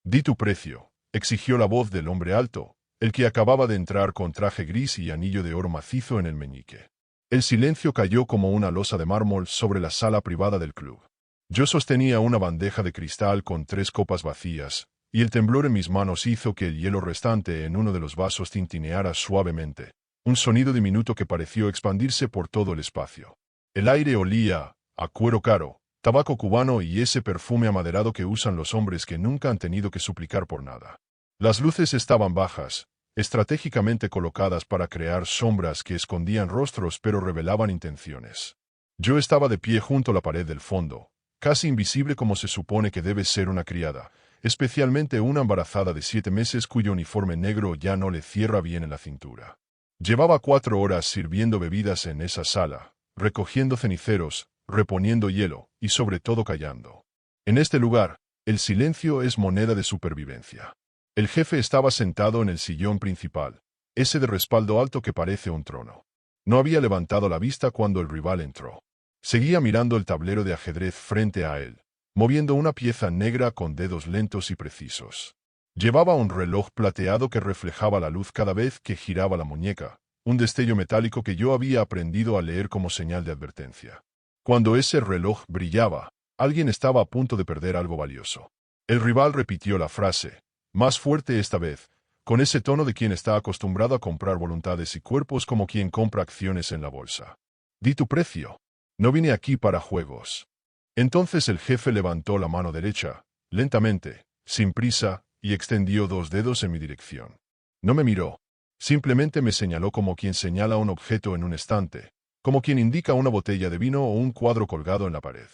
Di tu precio, exigió la voz del hombre alto, el que acababa de entrar con traje gris y anillo de oro macizo en el meñique. El silencio cayó como una losa de mármol sobre la sala privada del club. Yo sostenía una bandeja de cristal con 3 copas vacías, y el temblor en mis manos hizo que el hielo restante en uno de los vasos tintineara suavemente, un sonido diminuto que pareció expandirse por todo el espacio. El aire olía a cuero caro, tabaco cubano y ese perfume amaderado que usan los hombres que nunca han tenido que suplicar por nada. Las luces estaban bajas, estratégicamente colocadas para crear sombras que escondían rostros pero revelaban intenciones. Yo estaba de pie junto a la pared del fondo, casi invisible como se supone que debe ser una criada, especialmente una embarazada de 7 meses cuyo uniforme negro ya no le cierra bien en la cintura. Llevaba 4 horas sirviendo bebidas en esa sala, recogiendo ceniceros, reponiendo hielo y sobre todo callando. En este lugar, el silencio es moneda de supervivencia. El jefe estaba sentado en el sillón principal, ese de respaldo alto que parece un trono. No había levantado la vista cuando el rival entró. Seguía mirando el tablero de ajedrez frente a él, moviendo una pieza negra con dedos lentos y precisos. Llevaba un reloj plateado que reflejaba la luz cada vez que giraba la muñeca, un destello metálico que yo había aprendido a leer como señal de advertencia. Cuando ese reloj brillaba, alguien estaba a punto de perder algo valioso. El rival repitió la frase, más fuerte esta vez, con ese tono de quien está acostumbrado a comprar voluntades y cuerpos como quien compra acciones en la bolsa. Di tu precio. No vine aquí para juegos. Entonces el jefe levantó la mano derecha, lentamente, sin prisa, y extendió 2 dedos en mi dirección. No me miró. Simplemente me señaló como quien señala un objeto en un estante, como quien indica una botella de vino o un cuadro colgado en la pared.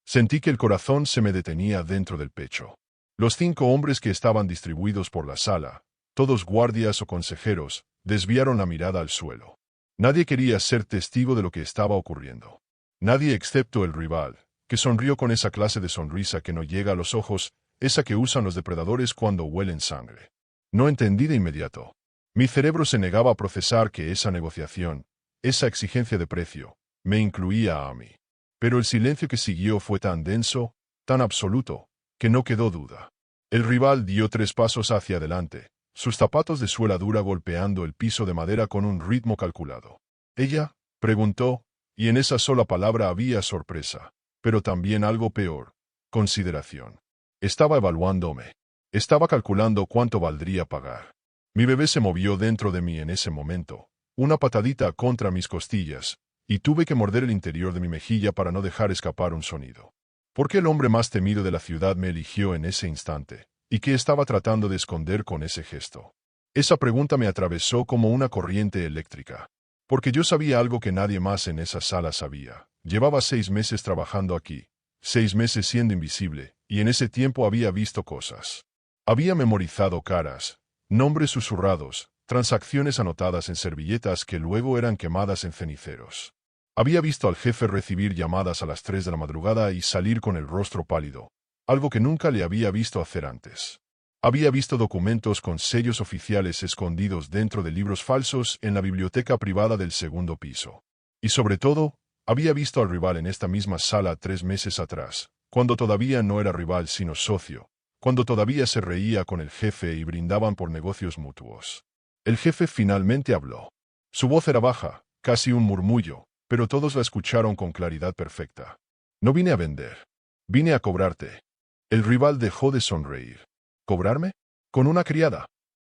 Sentí que el corazón se me detenía dentro del pecho. Los 5 hombres que estaban distribuidos por la sala, todos guardias o consejeros, desviaron la mirada al suelo. Nadie quería ser testigo de lo que estaba ocurriendo. Nadie excepto el rival, que sonrió con esa clase de sonrisa que no llega a los ojos, esa que usan los depredadores cuando huelen sangre. No entendí de inmediato. Mi cerebro se negaba a procesar que esa negociación, esa exigencia de precio, me incluía a mí. Pero el silencio que siguió fue tan denso, tan absoluto, que no quedó duda. El rival dio 3 pasos hacia adelante, sus zapatos de suela dura golpeando el piso de madera con un ritmo calculado. ¿Ella? Preguntó, y en esa sola palabra había sorpresa, pero también algo peor, consideración. Estaba evaluándome. Estaba calculando cuánto valdría pagar. Mi bebé se movió dentro de mí en ese momento, una patadita contra mis costillas, y tuve que morder el interior de mi mejilla para no dejar escapar un sonido. ¿Por qué el hombre más temido de la ciudad me eligió en ese instante? ¿Y qué estaba tratando de esconder con ese gesto? Esa pregunta me atravesó como una corriente eléctrica. Porque yo sabía algo que nadie más en esa sala sabía. Llevaba 6 meses trabajando aquí, 6 meses siendo invisible, y en ese tiempo había visto cosas. Había memorizado caras, nombres susurrados, transacciones anotadas en servilletas que luego eran quemadas en ceniceros. Había visto al jefe recibir llamadas a las 3 de la madrugada y salir con el rostro pálido, algo que nunca le había visto hacer antes. Había visto documentos con sellos oficiales escondidos dentro de libros falsos en la biblioteca privada del 2.º piso. Y sobre todo, había visto al rival en esta misma sala 3 meses atrás, cuando todavía no era rival sino socio, cuando todavía se reía con el jefe y brindaban por negocios mutuos. El jefe finalmente habló. Su voz era baja, casi un murmullo, pero todos la escucharon con claridad perfecta. No vine a vender. Vine a cobrarte. El rival dejó de sonreír. ¿Cobrarme? ¿Con una criada?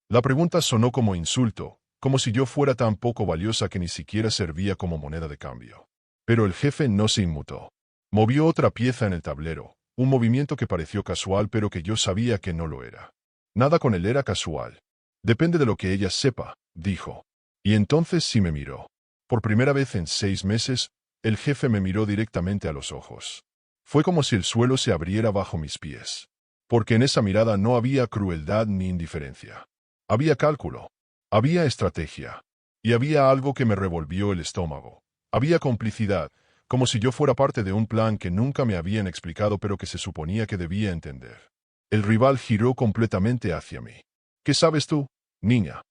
La pregunta sonó como insulto, como si yo fuera tan poco valiosa que ni siquiera servía como moneda de cambio. Pero el jefe no se inmutó. Movió otra pieza en el tablero, un movimiento que pareció casual pero que yo sabía que no lo era. Nada con él era casual. Depende de lo que ella sepa, dijo. Y entonces sí me miró. Por primera vez en 6 meses, el jefe me miró directamente a los ojos. Fue como si el suelo se abriera bajo mis pies. Porque en esa mirada no había crueldad ni indiferencia. Había cálculo. Había estrategia. Y había algo que me revolvió el estómago. Había complicidad, como si yo fuera parte de un plan que nunca me habían explicado pero que se suponía que debía entender. El rival giró completamente hacia mí. ¿Qué sabes tú, niña?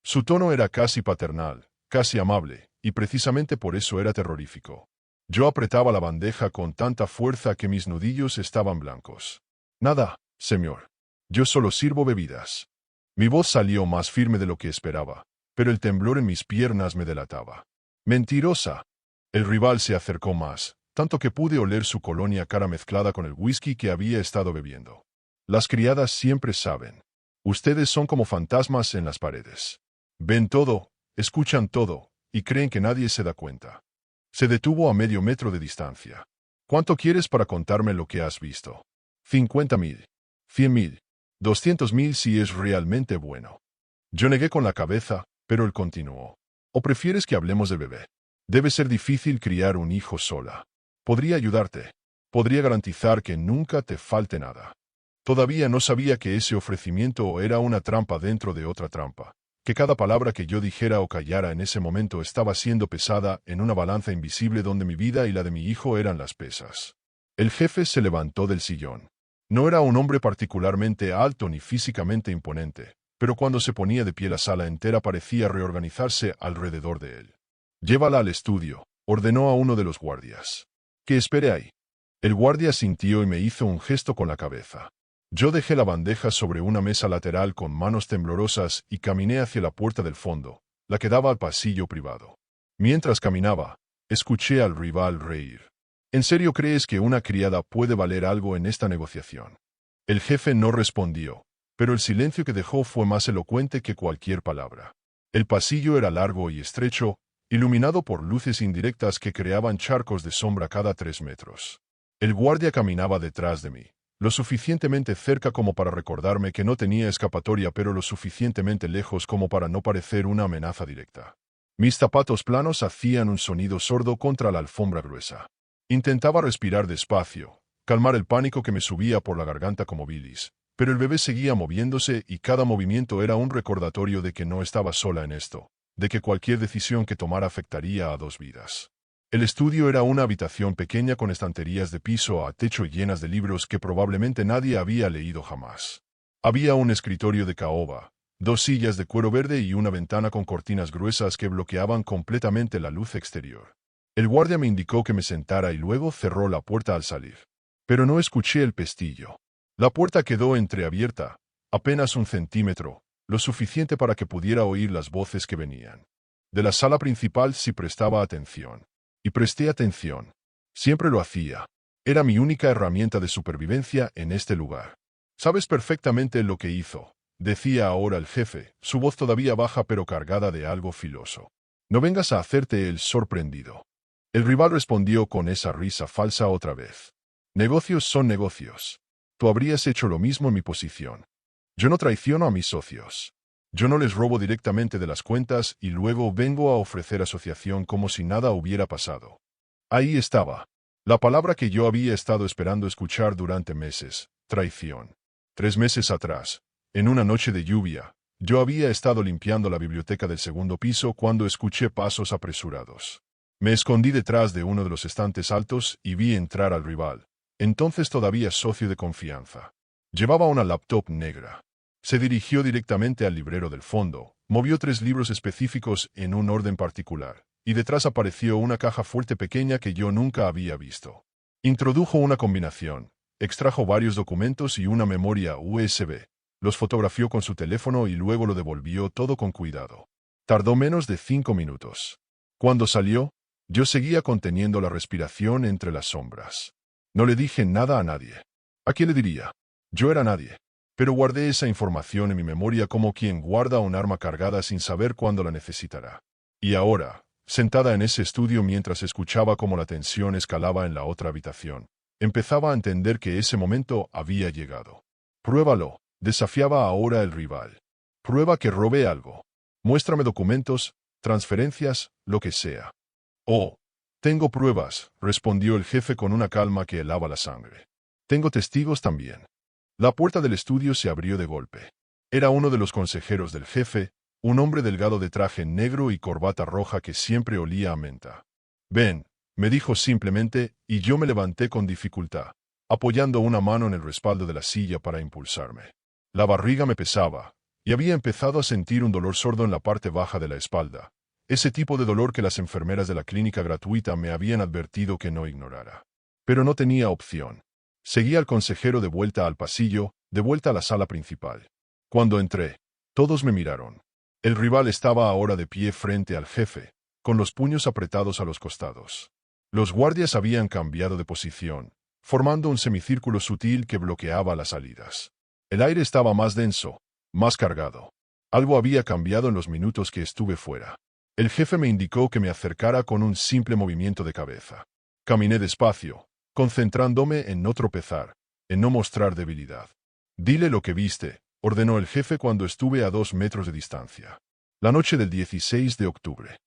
Su tono era casi paternal, casi amable, y precisamente por eso era terrorífico. Yo apretaba la bandeja con tanta fuerza que mis nudillos estaban blancos. Nada, señor. Yo solo sirvo bebidas. Mi voz salió más firme de lo que esperaba, pero el temblor en mis piernas me delataba. Mentirosa. El rival se acercó más, tanto que pude oler su colonia cara mezclada con el whisky que había estado bebiendo. Las criadas siempre saben. Ustedes son como fantasmas en las paredes. Ven todo, escuchan todo, y creen que nadie se da cuenta. Se detuvo a medio metro de distancia. ¿Cuánto quieres para contarme lo que has visto? 50.000. 100.000. 200.000 si es realmente bueno. Yo negué con la cabeza, pero él continuó. ¿O prefieres que hablemos de bebé? Debe ser difícil criar un hijo sola. Podría ayudarte. Podría garantizar que nunca te falte nada. Todavía no sabía que ese ofrecimiento era una trampa dentro de otra trampa, que cada palabra que yo dijera o callara en ese momento estaba siendo pesada en una balanza invisible donde mi vida y la de mi hijo eran las pesas. El jefe se levantó del sillón. No era un hombre particularmente alto ni físicamente imponente, pero cuando se ponía de pie la sala entera parecía reorganizarse alrededor de él. Llévala al estudio, ordenó a uno de los guardias. Que espere ahí. El guardia sintió y me hizo un gesto con la cabeza. Yo dejé la bandeja sobre una mesa lateral con manos temblorosas y caminé hacia la puerta del fondo, la que daba al pasillo privado. Mientras caminaba, escuché al rival reír. ¿En serio crees que una criada puede valer algo en esta negociación? El jefe no respondió, pero el silencio que dejó fue más elocuente que cualquier palabra. El pasillo era largo y estrecho, iluminado por luces indirectas que creaban charcos de sombra cada 3 metros. El guardia caminaba detrás de mí, lo suficientemente cerca como para recordarme que no tenía escapatoria, pero lo suficientemente lejos como para no parecer una amenaza directa. Mis zapatos planos hacían un sonido sordo contra la alfombra gruesa. Intentaba respirar despacio, calmar el pánico que me subía por la garganta como bilis, pero el bebé seguía moviéndose y cada movimiento era un recordatorio de que no estaba sola en esto, de que cualquier decisión que tomara afectaría a 2 vidas. El estudio era una habitación pequeña con estanterías de piso a techo llenas de libros que probablemente nadie había leído jamás. Había un escritorio de caoba, 2 sillas de cuero verde y una ventana con cortinas gruesas que bloqueaban completamente la luz exterior. El guardia me indicó que me sentara y luego cerró la puerta al salir. Pero no escuché el pestillo. La puerta quedó entreabierta, apenas 1 centímetro, lo suficiente para que pudiera oír las voces que venían. De la sala principal sí prestaba atención. Y presté atención. Siempre lo hacía. Era mi única herramienta de supervivencia en este lugar. Sabes perfectamente lo que hizo, decía ahora el jefe, su voz todavía baja pero cargada de algo filoso. No vengas a hacerte el sorprendido. El rival respondió con esa risa falsa otra vez. Negocios son negocios. Tú habrías hecho lo mismo en mi posición. Yo no traiciono a mis socios. Yo no les robo directamente de las cuentas y luego vengo a ofrecer asociación como si nada hubiera pasado. Ahí estaba. La palabra que yo había estado esperando escuchar durante meses, traición. 3 meses atrás, en una noche de lluvia, yo había estado limpiando la biblioteca del 2.º piso cuando escuché pasos apresurados. Me escondí detrás de uno de los estantes altos y vi entrar al rival, entonces todavía socio de confianza. Llevaba una laptop negra. Se dirigió directamente al librero del fondo, movió 3 libros específicos en un orden particular, y detrás apareció una caja fuerte pequeña que yo nunca había visto. Introdujo una combinación, extrajo varios documentos y una memoria USB, los fotografió con su teléfono y luego lo devolvió todo con cuidado. Tardó menos de 5 minutos. Cuando salió, yo seguía conteniendo la respiración entre las sombras. No le dije nada a nadie. ¿A quién le diría? Yo era nadie. Pero guardé esa información en mi memoria como quien guarda un arma cargada sin saber cuándo la necesitará. Y ahora, sentada en ese estudio mientras escuchaba cómo la tensión escalaba en la otra habitación, empezaba a entender que ese momento había llegado. Pruébalo, desafiaba ahora el rival. Prueba que robé algo. Muéstrame documentos, transferencias, lo que sea. Oh, tengo pruebas, respondió el jefe con una calma que helaba la sangre. Tengo testigos también. La puerta del estudio se abrió de golpe. Era uno de los consejeros del jefe, un hombre delgado de traje negro y corbata roja que siempre olía a menta. Ven, me dijo simplemente, y yo me levanté con dificultad, apoyando una mano en el respaldo de la silla para impulsarme. La barriga me pesaba, y había empezado a sentir un dolor sordo en la parte baja de la espalda, ese tipo de dolor que las enfermeras de la clínica gratuita me habían advertido que no ignorara. Pero no tenía opción. Seguí al consejero de vuelta al pasillo, de vuelta a la sala principal. Cuando entré, todos me miraron. El rival estaba ahora de pie frente al jefe, con los puños apretados a los costados. Los guardias habían cambiado de posición, formando un semicírculo sutil que bloqueaba las salidas. El aire estaba más denso, más cargado. Algo había cambiado en los minutos que estuve fuera. El jefe me indicó que me acercara con un simple movimiento de cabeza. Caminé despacio, concentrándome en no tropezar, en no mostrar debilidad. Dile lo que viste, ordenó el jefe cuando estuve a 2 metros de distancia. La noche del 16 de octubre.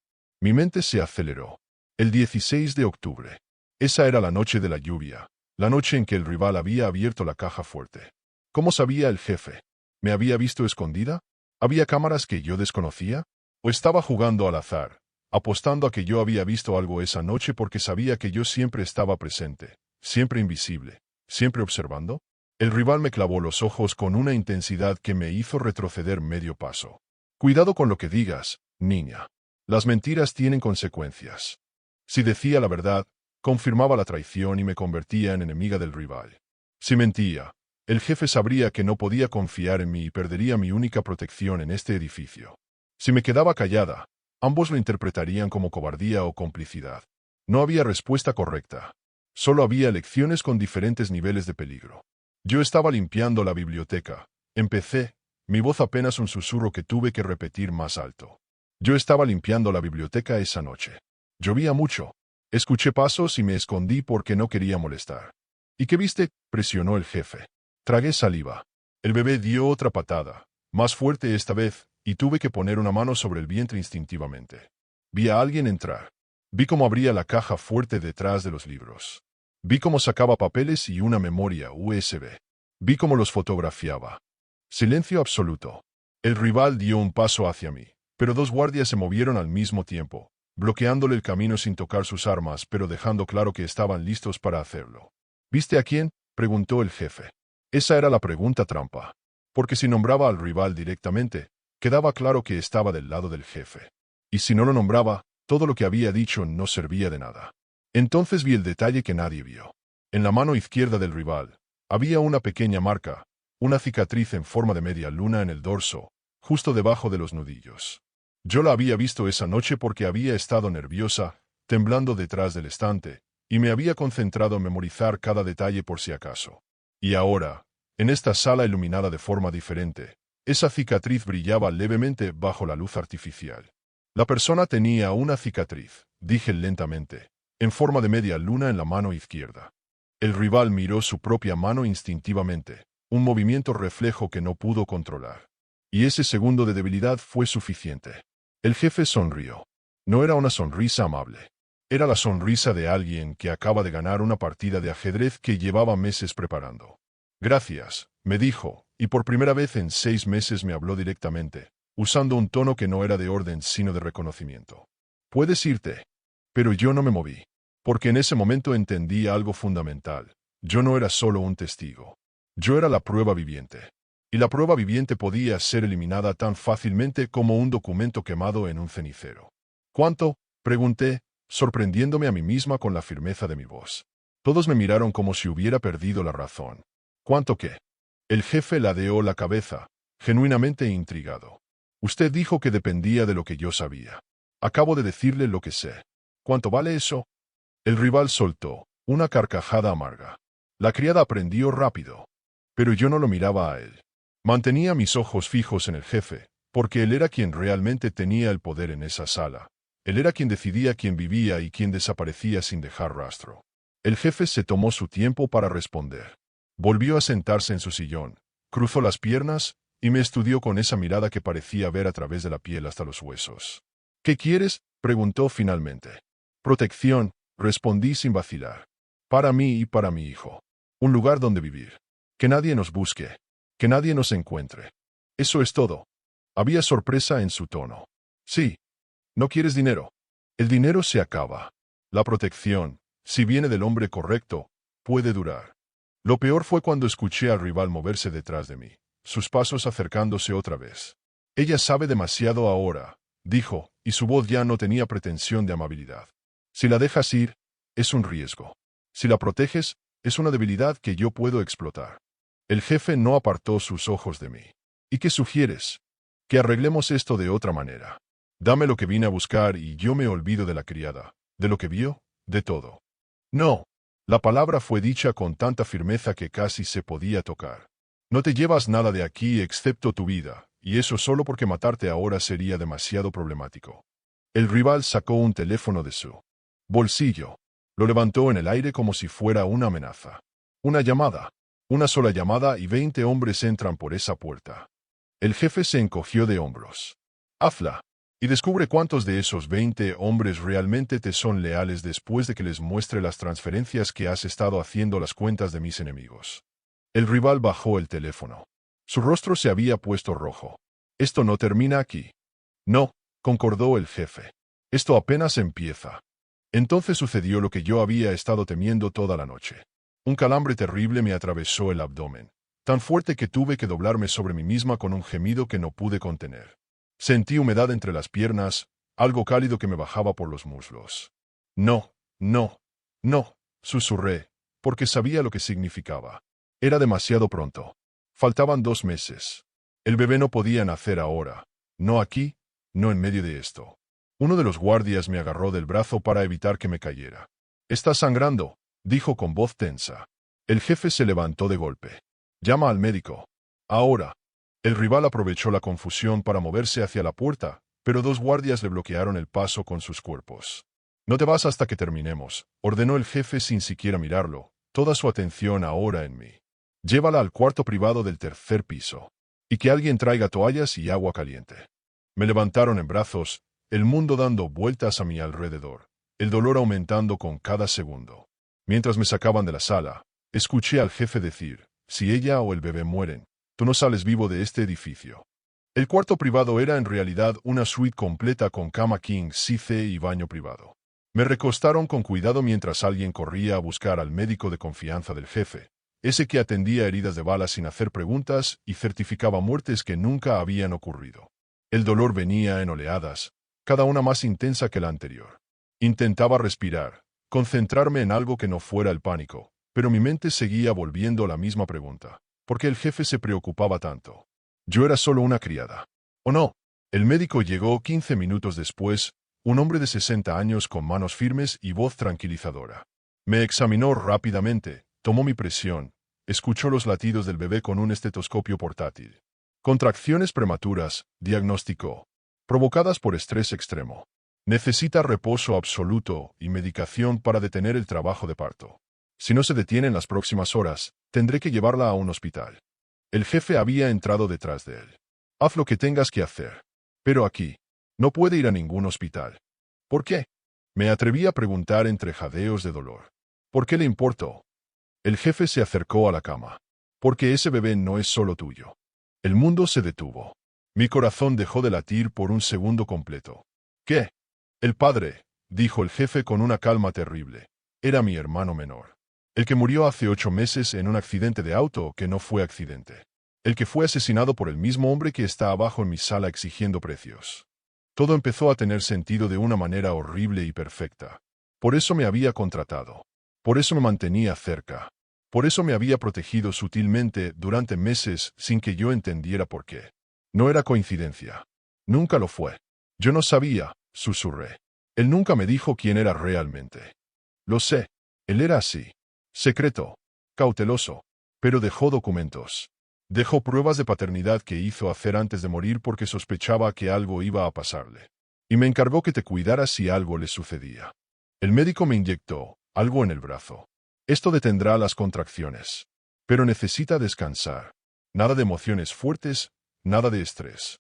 Mi mente se aceleró. El 16 de octubre. Esa era la noche de la lluvia, la noche en que el rival había abierto la caja fuerte. ¿Cómo sabía el jefe? ¿Me había visto escondida? ¿Había cámaras que yo desconocía? ¿O estaba jugando al azar, apostando a que yo había visto algo esa noche porque sabía que yo siempre estaba presente, siempre invisible, siempre observando? El rival me clavó los ojos con una intensidad que me hizo retroceder medio paso. Cuidado con lo que digas, niña. Las mentiras tienen consecuencias. Si decía la verdad, confirmaba la traición y me convertía en enemiga del rival. Si mentía, el jefe sabría que no podía confiar en mí y perdería mi única protección en este edificio. Si me quedaba callada, ambos lo interpretarían como cobardía o complicidad. No había respuesta correcta. Solo había elecciones con diferentes niveles de peligro. Yo estaba limpiando la biblioteca. Empecé, mi voz apenas un susurro que tuve que repetir más alto. Yo estaba limpiando la biblioteca esa noche. Llovía mucho. Escuché pasos y me escondí porque no quería molestar. ¿Y qué viste?, presionó el jefe. Tragué saliva. El bebé dio otra patada, más fuerte esta vez, y tuve que poner una mano sobre el vientre instintivamente. Vi a alguien entrar. Vi cómo abría la caja fuerte detrás de los libros. Vi cómo sacaba papeles y una memoria USB. Vi cómo los fotografiaba. Silencio absoluto. El rival dio un paso hacia mí, pero 2 guardias se movieron al mismo tiempo, bloqueándole el camino sin tocar sus armas, pero dejando claro que estaban listos para hacerlo. ¿Viste a quién?, preguntó el jefe. Esa era la pregunta trampa, porque si nombraba al rival directamente, quedaba claro que estaba del lado del jefe. Y si no lo nombraba, todo lo que había dicho no servía de nada. Entonces vi el detalle que nadie vio. En la mano izquierda del rival, había una pequeña marca, una cicatriz en forma de media luna en el dorso, justo debajo de los nudillos. Yo la había visto esa noche porque había estado nerviosa, temblando detrás del estante, y me había concentrado en memorizar cada detalle por si acaso. Y ahora, en esta sala iluminada de forma diferente, esa cicatriz brillaba levemente bajo la luz artificial. La persona tenía una cicatriz, dije lentamente, en forma de media luna en la mano izquierda. El rival miró su propia mano instintivamente, un movimiento reflejo que no pudo controlar. Y ese segundo de debilidad fue suficiente. El jefe sonrió. No era una sonrisa amable. Era la sonrisa de alguien que acaba de ganar una partida de ajedrez que llevaba meses preparando. Gracias, me dijo, y por primera vez en 6 meses me habló directamente, usando un tono que no era de orden sino de reconocimiento. Puedes irte. Pero yo no me moví, porque en ese momento entendí algo fundamental. Yo no era solo un testigo. Yo era la prueba viviente. Y la prueba viviente podía ser eliminada tan fácilmente como un documento quemado en un cenicero. ¿Cuánto?, pregunté, sorprendiéndome a mí misma con la firmeza de mi voz. Todos me miraron como si hubiera perdido la razón. ¿Cuánto qué? El jefe ladeó la cabeza, genuinamente intrigado. Usted dijo que dependía de lo que yo sabía. Acabo de decirle lo que sé. ¿Cuánto vale eso? El rival soltó una carcajada amarga. La criada aprendió rápido. Pero yo no lo miraba a él. Mantenía mis ojos fijos en el jefe, porque él era quien realmente tenía el poder en esa sala. Él era quien decidía quién vivía y quién desaparecía sin dejar rastro. El jefe se tomó su tiempo para responder. Volvió a sentarse en su sillón, cruzó las piernas y me estudió con esa mirada que parecía ver a través de la piel hasta los huesos. ¿Qué quieres?, preguntó finalmente. Protección, respondí sin vacilar. Para mí y para mi hijo. Un lugar donde vivir. Que nadie nos busque. Que nadie nos encuentre. Eso es todo. Había sorpresa en su tono. Sí. ¿No quieres dinero? El dinero se acaba. La protección, si viene del hombre correcto, puede durar. Lo peor fue cuando escuché al rival moverse detrás de mí, sus pasos acercándose otra vez. Ella sabe demasiado ahora, dijo, y su voz ya no tenía pretensión de amabilidad. Si la dejas ir, es un riesgo. Si la proteges, es una debilidad que yo puedo explotar. El jefe no apartó sus ojos de mí. ¿Y qué sugieres? Que arreglemos esto de otra manera. Dame lo que vine a buscar y yo me olvido de la criada, de lo que vio, de todo. No. La palabra fue dicha con tanta firmeza que casi se podía tocar. No te llevas nada de aquí excepto tu vida, y eso solo porque matarte ahora sería demasiado problemático. El rival sacó un teléfono de su bolsillo. Lo levantó en el aire como si fuera una amenaza. Una llamada. Una sola llamada y 20 hombres entran por esa puerta. El jefe se encogió de hombros. Hazla. Y descubre cuántos de esos 20 hombres realmente te son leales después de que les muestre las transferencias que has estado haciendo a las cuentas de mis enemigos. El rival bajó el teléfono. Su rostro se había puesto rojo. Esto no termina aquí. No, concordó el jefe. Esto apenas empieza. Entonces sucedió lo que yo había estado temiendo toda la noche. Un calambre terrible me atravesó el abdomen, tan fuerte que tuve que doblarme sobre mí misma con un gemido que no pude contener. Sentí humedad entre las piernas, algo cálido que me bajaba por los muslos. No, no, no, susurré, porque sabía lo que significaba. Era demasiado pronto. Faltaban 2 meses. El bebé no podía nacer ahora, no aquí, no en medio de esto. Uno de los guardias me agarró del brazo para evitar que me cayera. «Está sangrando», dijo con voz tensa. El jefe se levantó de golpe. «Llama al médico. Ahora». El rival aprovechó la confusión para moverse hacia la puerta, pero 2 guardias le bloquearon el paso con sus cuerpos. «No te vas hasta que terminemos», ordenó el jefe sin siquiera mirarlo, toda su atención ahora en mí. «Llévala al cuarto privado del 3er piso. Y que alguien traiga toallas y agua caliente». Me levantaron en brazos, el mundo dando vueltas a mi alrededor, el dolor aumentando con cada segundo. Mientras me sacaban de la sala, escuché al jefe decir, «Si ella o el bebé mueren, tú no sales vivo de este edificio». El cuarto privado era en realidad una suite completa con cama king size y baño privado. Me recostaron con cuidado mientras alguien corría a buscar al médico de confianza del jefe, ese que atendía heridas de bala sin hacer preguntas y certificaba muertes que nunca habían ocurrido. El dolor venía en oleadas, cada una más intensa que la anterior. Intentaba respirar, concentrarme en algo que no fuera el pánico, pero mi mente seguía volviendo la misma pregunta. ¿Por qué el jefe se preocupaba tanto? Yo era solo una criada. ¿O no? El médico llegó 15 minutos después, un hombre de 60 años con manos firmes y voz tranquilizadora. Me examinó rápidamente, tomó mi presión, escuchó los latidos del bebé con un estetoscopio portátil. Contracciones prematuras, diagnosticó, provocadas por estrés extremo. Necesita reposo absoluto y medicación para detener el trabajo de parto. Si no se detiene en las próximas horas, tendré que llevarla a un hospital. El jefe había entrado detrás de él. Haz lo que tengas que hacer. Pero aquí, no puede ir a ningún hospital. ¿Por qué? Me atreví a preguntar entre jadeos de dolor. ¿Por qué le importó? El jefe se acercó a la cama. Porque ese bebé no es solo tuyo. El mundo se detuvo. Mi corazón dejó de latir por un segundo completo. ¿Qué? El padre, dijo el jefe con una calma terrible, era mi hermano menor. El que murió hace 8 meses en un accidente de auto que no fue accidente. El que fue asesinado por el mismo hombre que está abajo en mi sala exigiendo precios. Todo empezó a tener sentido de una manera horrible y perfecta. Por eso me había contratado. Por eso me mantenía cerca. Por eso me había protegido sutilmente durante meses sin que yo entendiera por qué. No era coincidencia. Nunca lo fue. Yo no sabía, susurré. Él nunca me dijo quién era realmente. Lo sé. Él era así. Secreto. Cauteloso. Pero dejó documentos. Dejó pruebas de paternidad que hizo hacer antes de morir porque sospechaba que algo iba a pasarle. Y me encargó que te cuidaras si algo le sucedía. El médico me inyectó algo en el brazo. Esto detendrá las contracciones. Pero necesita descansar. Nada de emociones fuertes, nada de estrés.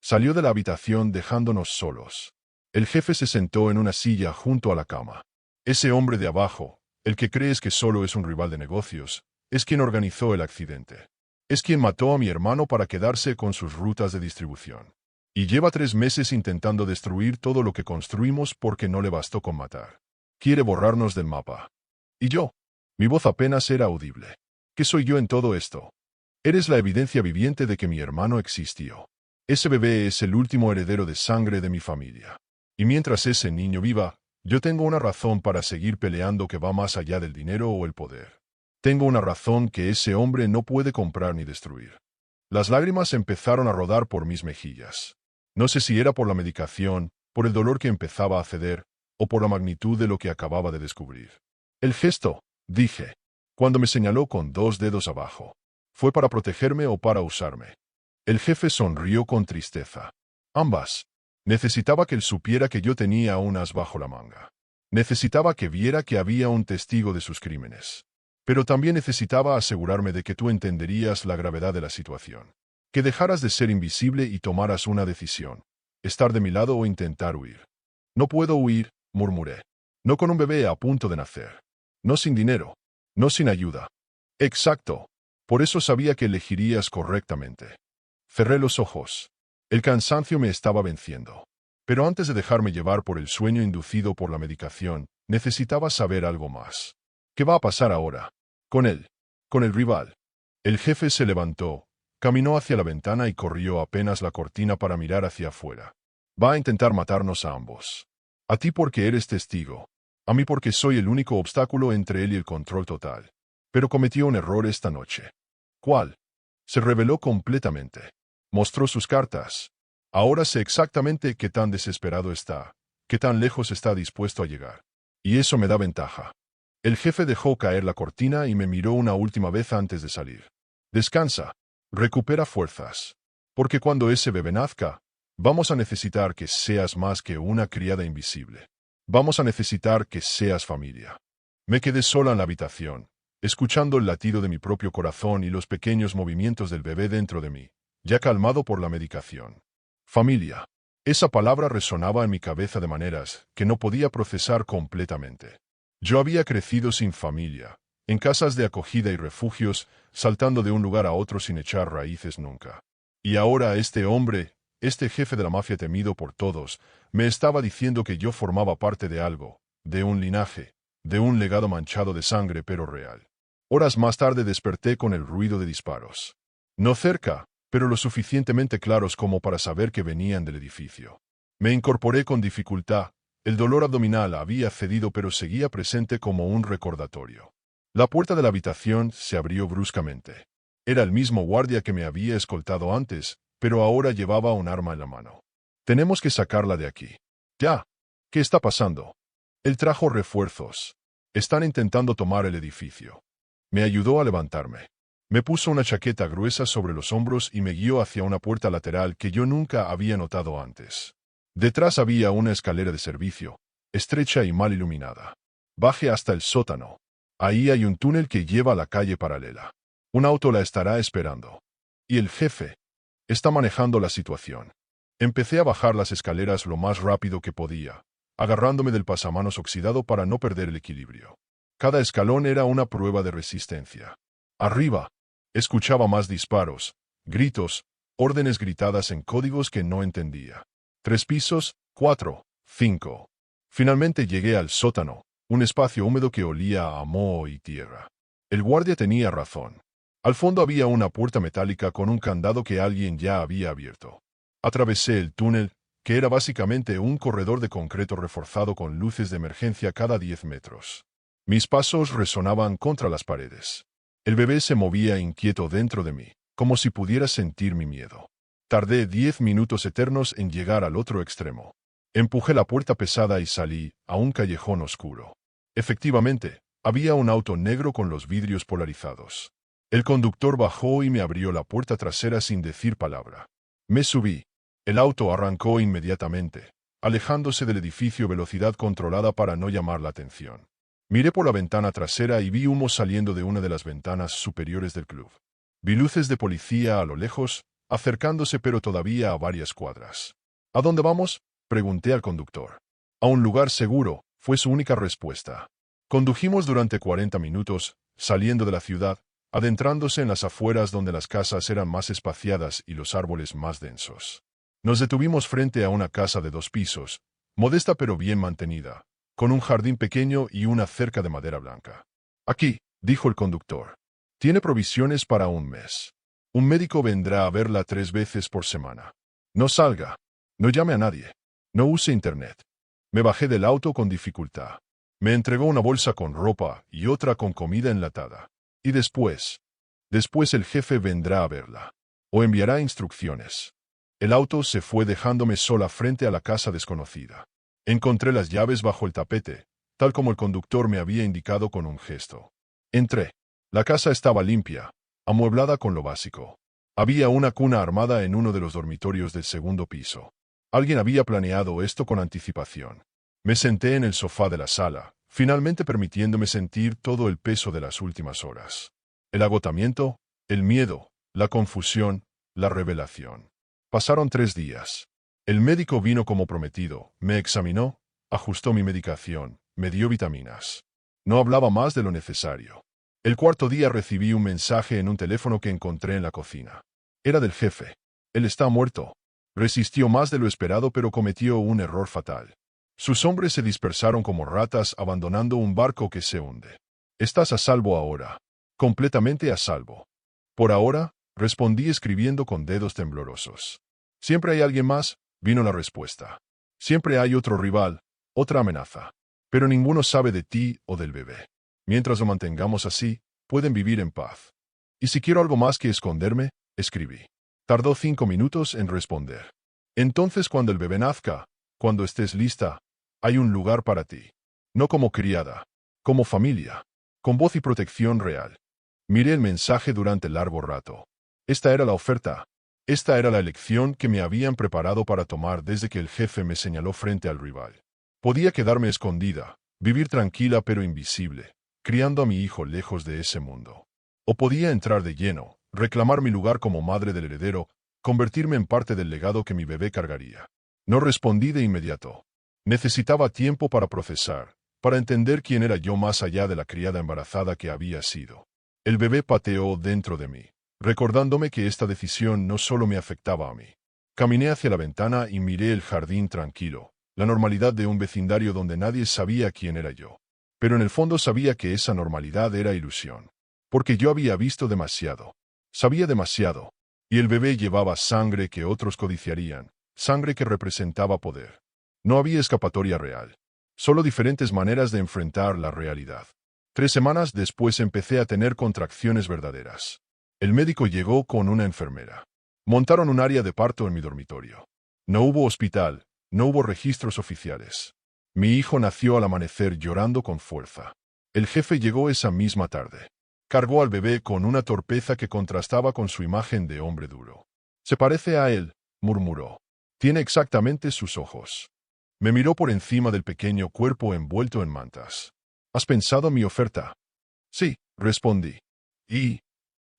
Salió de la habitación dejándonos solos. El jefe se sentó en una silla junto a la cama. Ese hombre de abajo, el que crees que solo es un rival de negocios, es quien organizó el accidente. Es quien mató a mi hermano para quedarse con sus rutas de distribución. Y lleva 3 meses intentando destruir todo lo que construimos porque no le bastó con matar. Quiere borrarnos del mapa. Y yo. Mi voz apenas era audible. ¿Qué soy yo en todo esto? Eres la evidencia viviente de que mi hermano existió. Ese bebé es el último heredero de sangre de mi familia. Y mientras ese niño viva, yo tengo una razón para seguir peleando que va más allá del dinero o el poder. Tengo una razón que ese hombre no puede comprar ni destruir. Las lágrimas empezaron a rodar por mis mejillas. No sé si era por la medicación, por el dolor que empezaba a ceder, o por la magnitud de lo que acababa de descubrir. El gesto, dije, cuando me señaló con 2 dedos abajo, ¿fue para protegerme o para usarme? El jefe sonrió con tristeza. Ambas. Necesitaba que él supiera que yo tenía un as bajo la manga. Necesitaba que viera que había un testigo de sus crímenes. Pero también necesitaba asegurarme de que tú entenderías la gravedad de la situación. Que dejaras de ser invisible y tomaras una decisión. Estar de mi lado o intentar huir. No puedo huir, murmuré. No con un bebé a punto de nacer. No sin dinero. No sin ayuda. Exacto. Por eso sabía que elegirías correctamente. Cerré los ojos. El cansancio me estaba venciendo. Pero antes de dejarme llevar por el sueño inducido por la medicación, necesitaba saber algo más. ¿Qué va a pasar ahora? Con él. Con el rival. El jefe se levantó, caminó hacia la ventana y corrió apenas la cortina para mirar hacia afuera. Va a intentar matarnos a ambos. A ti porque eres testigo. A mí porque soy el único obstáculo entre él y el control total. Pero cometió un error esta noche. ¿Cuál? Se reveló completamente. Mostró sus cartas. Ahora sé exactamente qué tan desesperado está, qué tan lejos está dispuesto a llegar. Y eso me da ventaja. El jefe dejó caer la cortina y me miró una última vez antes de salir. Descansa. Recupera fuerzas. Porque cuando ese bebé nazca, vamos a necesitar que seas más que una criada invisible. Vamos a necesitar que seas familia. Me quedé sola en la habitación, escuchando el latido de mi propio corazón y los pequeños movimientos del bebé dentro de mí, ya calmado por la medicación. Familia. Esa palabra resonaba en mi cabeza de maneras que no podía procesar completamente. Yo había crecido sin familia, en casas de acogida y refugios, saltando de un lugar a otro sin echar raíces nunca. Y ahora este hombre, este jefe de la mafia temido por todos, me estaba diciendo que yo formaba parte de algo, de un linaje, de un legado manchado de sangre pero real. Horas más tarde desperté con el ruido de disparos. No cerca, pero lo suficientemente claros como para saber que venían del edificio. Me incorporé con dificultad. El dolor abdominal había cedido pero seguía presente como un recordatorio. La puerta de la habitación se abrió bruscamente. Era el mismo guardia que me había escoltado antes, pero ahora llevaba un arma en la mano. Tenemos que sacarla de aquí. Ya. ¿Qué está pasando? Él trajo refuerzos. Están intentando tomar el edificio. Me ayudó a levantarme. Me puso una chaqueta gruesa sobre los hombros y me guió hacia una puerta lateral que yo nunca había notado antes. Detrás había una escalera de servicio, estrecha y mal iluminada. Bajé hasta el sótano. Ahí hay un túnel que lleva a la calle paralela. Un auto la estará esperando. Y el jefe está manejando la situación. Empecé a bajar las escaleras lo más rápido que podía, agarrándome del pasamanos oxidado para no perder el equilibrio. Cada escalón era una prueba de resistencia. Arriba, escuchaba más disparos, gritos, órdenes gritadas en códigos que no entendía. 3 pisos, 4, 5. Finalmente llegué al sótano, un espacio húmedo que olía a moho y tierra. El guardia tenía razón. Al fondo había una puerta metálica con un candado que alguien ya había abierto. Atravesé el túnel, que era básicamente un corredor de concreto reforzado con luces de emergencia cada 10 metros. Mis pasos resonaban contra las paredes. El bebé se movía inquieto dentro de mí, como si pudiera sentir mi miedo. Tardé 10 minutos eternos en llegar al otro extremo. Empujé la puerta pesada y salí a un callejón oscuro. Efectivamente, había un auto negro con los vidrios polarizados. El conductor bajó y me abrió la puerta trasera sin decir palabra. Me subí. El auto arrancó inmediatamente, alejándose del edificio a velocidad controlada para no llamar la atención. Miré por la ventana trasera y vi humo saliendo de una de las ventanas superiores del club. Vi luces de policía a lo lejos, acercándose pero todavía a varias cuadras. ¿A dónde vamos?, pregunté al conductor. A un lugar seguro, fue su única respuesta. Condujimos durante 40 minutos, saliendo de la ciudad, adentrándose en las afueras donde las casas eran más espaciadas y los árboles más densos. Nos detuvimos frente a una casa de 2 pisos, modesta pero bien mantenida, con un jardín pequeño y una cerca de madera blanca. Aquí, dijo el conductor. Tiene provisiones para un mes. Un médico vendrá a verla 3 veces por semana. No salga. No llame a nadie. No use internet. Me bajé del auto con dificultad. Me entregó una bolsa con ropa y otra con comida enlatada. Y después el jefe vendrá a verla. O enviará instrucciones. El auto se fue dejándome sola frente a la casa desconocida. Encontré las llaves bajo el tapete, tal como el conductor me había indicado con un gesto. Entré. La casa estaba limpia, amueblada con lo básico. Había una cuna armada en uno de los dormitorios del segundo piso. Alguien había planeado esto con anticipación. Me senté en el sofá de la sala, finalmente permitiéndome sentir todo el peso de las últimas horas. El agotamiento, el miedo, la confusión, la revelación. Pasaron 3 días. El médico vino como prometido, me examinó, ajustó mi medicación, me dio vitaminas. No hablaba más de lo necesario. El 4.º día recibí un mensaje en un teléfono que encontré en la cocina. Era del jefe. Él está muerto. Resistió más de lo esperado pero cometió un error fatal. Sus hombres se dispersaron como ratas abandonando un barco que se hunde. Estás a salvo ahora. Completamente a salvo. Por ahora, respondí escribiendo con dedos temblorosos. Siempre hay alguien más, vino la respuesta. Siempre hay otro rival, otra amenaza. Pero ninguno sabe de ti o del bebé. Mientras lo mantengamos así, pueden vivir en paz. Y si quiero algo más que esconderme, escribí. Tardó 5 minutos en responder. Entonces cuando el bebé nazca, cuando estés lista, hay un lugar para ti. No como criada, como familia, con voz y protección real. Miré el mensaje durante largo rato. Esta era la oferta. Esta era la elección que me habían preparado para tomar desde que el jefe me señaló frente al rival. Podía quedarme escondida, vivir tranquila pero invisible, criando a mi hijo lejos de ese mundo. O podía entrar de lleno, reclamar mi lugar como madre del heredero, convertirme en parte del legado que mi bebé cargaría. No respondí de inmediato. Necesitaba tiempo para procesar, para entender quién era yo más allá de la criada embarazada que había sido. El bebé pateó dentro de mí, recordándome que esta decisión no solo me afectaba a mí. Caminé hacia la ventana y miré el jardín tranquilo, la normalidad de un vecindario donde nadie sabía quién era yo. Pero en el fondo sabía que esa normalidad era ilusión. Porque yo había visto demasiado. Sabía demasiado. Y el bebé llevaba sangre que otros codiciarían, sangre que representaba poder. No había escapatoria real. Solo diferentes maneras de enfrentar la realidad. 3 semanas después empecé a tener contracciones verdaderas. El médico llegó con una enfermera. Montaron un área de parto en mi dormitorio. No hubo hospital, no hubo registros oficiales. Mi hijo nació al amanecer llorando con fuerza. El jefe llegó esa misma tarde. Cargó al bebé con una torpeza que contrastaba con su imagen de hombre duro. «Se parece a él», murmuró. «Tiene exactamente sus ojos». Me miró por encima del pequeño cuerpo envuelto en mantas. «¿Has pensado mi oferta?» «Sí», respondí. «Y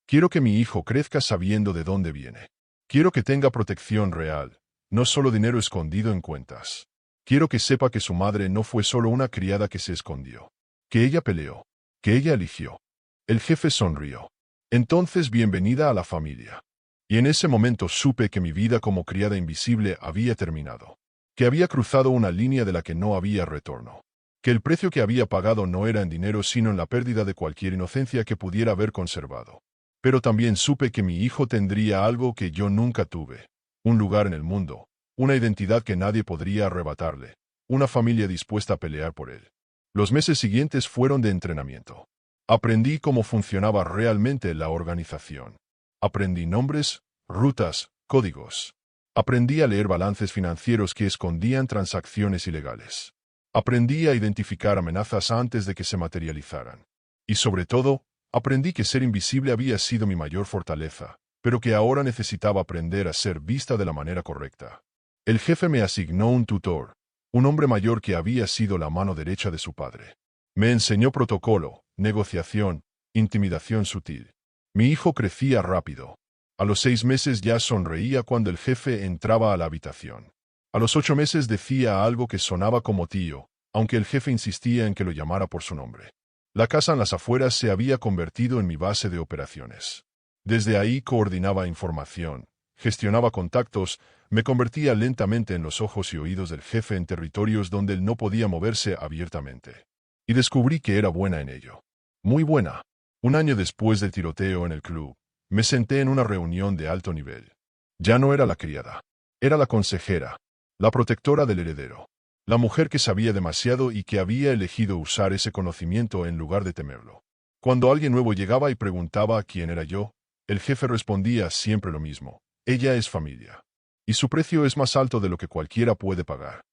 quiero que mi hijo crezca sabiendo de dónde viene. Quiero que tenga protección real, no solo dinero escondido en cuentas. Quiero que sepa que su madre no fue solo una criada que se escondió. Que ella peleó. Que ella eligió». El jefe sonrió. «Entonces bienvenida a la familia». Y en ese momento supe que mi vida como criada invisible había terminado. Que había cruzado una línea de la que no había retorno. Que el precio que había pagado no era en dinero sino en la pérdida de cualquier inocencia que pudiera haber conservado. Pero también supe que mi hijo tendría algo que yo nunca tuve. Un lugar en el mundo. Una identidad que nadie podría arrebatarle. Una familia dispuesta a pelear por él. Los meses siguientes fueron de entrenamiento. Aprendí cómo funcionaba realmente la organización. Aprendí nombres, rutas, códigos. Aprendí a leer balances financieros que escondían transacciones ilegales. Aprendí a identificar amenazas antes de que se materializaran. Y sobre todo, aprendí que ser invisible había sido mi mayor fortaleza, pero que ahora necesitaba aprender a ser vista de la manera correcta. El jefe me asignó un tutor, un hombre mayor que había sido la mano derecha de su padre. Me enseñó protocolo, negociación, intimidación sutil. Mi hijo crecía rápido. A los 6 meses ya sonreía cuando el jefe entraba a la habitación. A los 8 meses decía algo que sonaba como tío, aunque el jefe insistía en que lo llamara por su nombre. La casa en las afueras se había convertido en mi base de operaciones. Desde ahí coordinaba información, gestionaba contactos, me convertía lentamente en los ojos y oídos del jefe en territorios donde él no podía moverse abiertamente. Y descubrí que era buena en ello. Muy buena. Un año después del tiroteo en el club, me senté en una reunión de alto nivel. Ya no era la criada. Era la consejera, la protectora del heredero. La mujer que sabía demasiado y que había elegido usar ese conocimiento en lugar de temerlo. Cuando alguien nuevo llegaba y preguntaba quién era yo, el jefe respondía siempre lo mismo: ella es familia. Y su precio es más alto de lo que cualquiera puede pagar.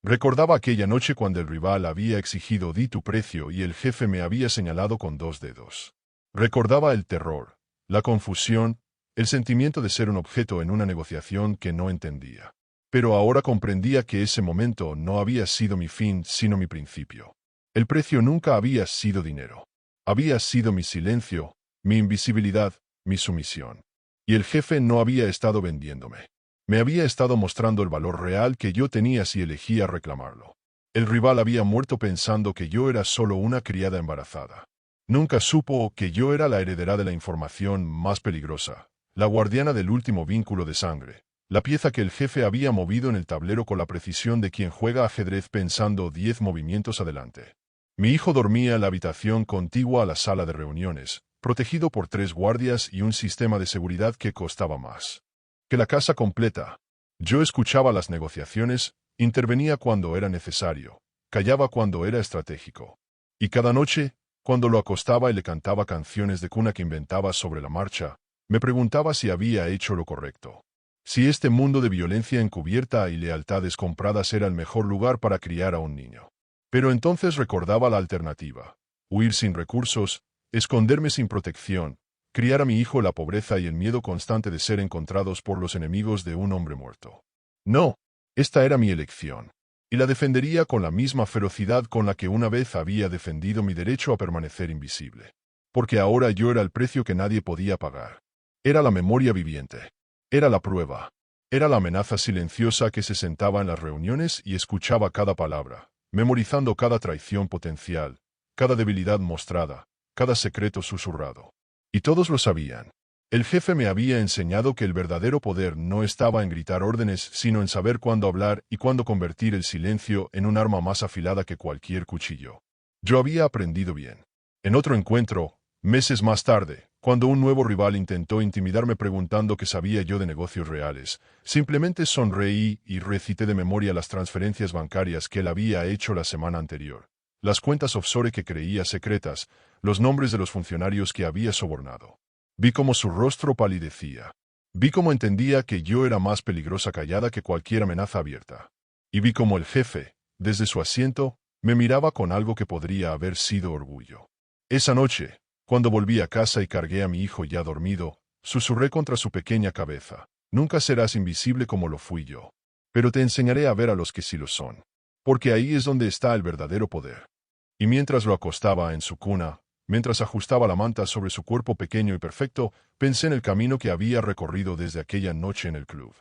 Recordaba aquella noche cuando el rival había exigido «di tu precio» y el jefe me había señalado con 2 dedos. Recordaba el terror, la confusión, el sentimiento de ser un objeto en una negociación que no entendía. Pero ahora comprendía que ese momento no había sido mi fin, sino mi principio. El precio nunca había sido dinero. Había sido mi silencio, mi invisibilidad, mi sumisión. Y el jefe no había estado vendiéndome. Me había estado mostrando el valor real que yo tenía si elegía reclamarlo. El rival había muerto pensando que yo era solo una criada embarazada. Nunca supo que yo era la heredera de la información más peligrosa, la guardiana del último vínculo de sangre, la pieza que el jefe había movido en el tablero con la precisión de quien juega ajedrez pensando 10 movimientos adelante. Mi hijo dormía en la habitación contigua a la sala de reuniones, protegido por 3 guardias y un sistema de seguridad que costaba más que la casa completa. Yo escuchaba las negociaciones, intervenía cuando era necesario, callaba cuando era estratégico. Y cada noche, cuando lo acostaba y le cantaba canciones de cuna que inventaba sobre la marcha, me preguntaba si había hecho lo correcto. Si este mundo de violencia encubierta y lealtades compradas era el mejor lugar para criar a un niño. Pero entonces recordaba la alternativa: huir sin recursos, esconderme sin protección, criar a mi hijo la pobreza y el miedo constante de ser encontrados por los enemigos de un hombre muerto. No, esta era mi elección. Y la defendería con la misma ferocidad con la que una vez había defendido mi derecho a permanecer invisible. Porque ahora yo era el precio que nadie podía pagar. Era la memoria viviente. Era la prueba. Era la amenaza silenciosa que se sentaba en las reuniones y escuchaba cada palabra, memorizando cada traición potencial, cada debilidad mostrada, cada secreto susurrado. Y todos lo sabían. El jefe me había enseñado que el verdadero poder no estaba en gritar órdenes, sino en saber cuándo hablar y cuándo convertir el silencio en un arma más afilada que cualquier cuchillo. Yo había aprendido bien. En otro encuentro, meses más tarde, cuando un nuevo rival intentó intimidarme preguntando qué sabía yo de negocios reales, simplemente sonreí y recité de memoria las transferencias bancarias que él había hecho la semana anterior, las cuentas offshore que creía secretas, los nombres de los funcionarios que había sobornado. Vi cómo su rostro palidecía. Vi cómo entendía que yo era más peligrosa callada que cualquier amenaza abierta. Y vi cómo el jefe, desde su asiento, me miraba con algo que podría haber sido orgullo. Esa noche, cuando volví a casa y cargué a mi hijo ya dormido, susurré contra su pequeña cabeza: nunca serás invisible como lo fui yo. Pero te enseñaré a ver a los que sí lo son. Porque ahí es donde está el verdadero poder. Y mientras lo acostaba en su cuna, mientras ajustaba la manta sobre su cuerpo pequeño y perfecto, pensé en el camino que había recorrido desde aquella noche en el club.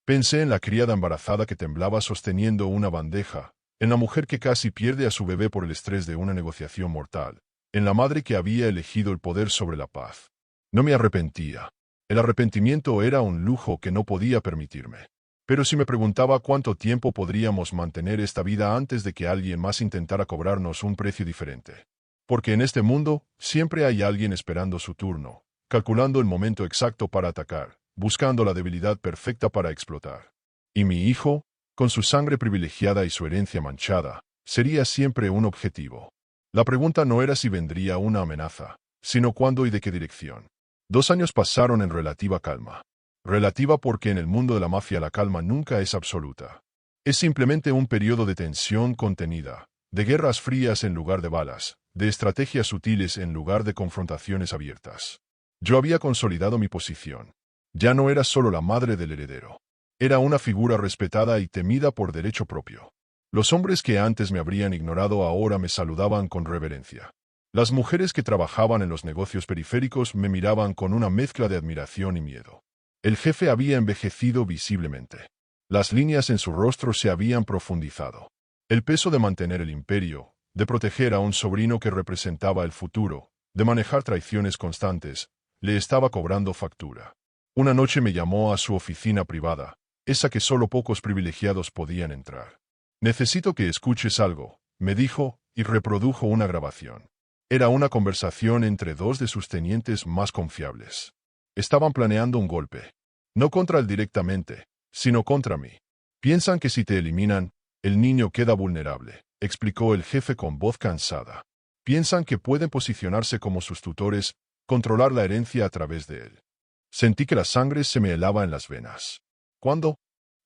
Pensé en la criada embarazada que temblaba sosteniendo una bandeja, en la mujer que casi pierde a su bebé por el estrés de una negociación mortal, en la madre que había elegido el poder sobre la paz. No me arrepentía. El arrepentimiento era un lujo que no podía permitirme. Pero si me preguntaba cuánto tiempo podríamos mantener esta vida antes de que alguien más intentara cobrarnos un precio diferente. Porque en este mundo siempre hay alguien esperando su turno, calculando el momento exacto para atacar, buscando la debilidad perfecta para explotar. Y mi hijo, con su sangre privilegiada y su herencia manchada, sería siempre un objetivo. La pregunta no era si vendría una amenaza, sino cuándo y de qué dirección. 2 años pasaron en relativa calma. Relativa porque en el mundo de la mafia la calma nunca es absoluta. Es simplemente un periodo de tensión contenida, de guerras frías en lugar de balas, de estrategias sutiles en lugar de confrontaciones abiertas. Yo había consolidado mi posición. Ya no era solo la madre del heredero. Era una figura respetada y temida por derecho propio. Los hombres que antes me habrían ignorado ahora me saludaban con reverencia. Las mujeres que trabajaban en los negocios periféricos me miraban con una mezcla de admiración y miedo. El jefe había envejecido visiblemente. Las líneas en su rostro se habían profundizado. El peso de mantener el imperio, de proteger a un sobrino que representaba el futuro, de manejar traiciones constantes, le estaba cobrando factura. Una noche me llamó a su oficina privada, esa que solo pocos privilegiados podían entrar. Necesito que escuches algo, me dijo, y reprodujo una grabación. Era una conversación entre 2 de sus tenientes más confiables. Estaban planeando un golpe. No contra él directamente, sino contra mí. Piensan que si te eliminan, el niño queda vulnerable, explicó el jefe con voz cansada. Piensan que pueden posicionarse como sus tutores, controlar la herencia a través de él. Sentí que la sangre se me helaba en las venas. ¿Cuándo?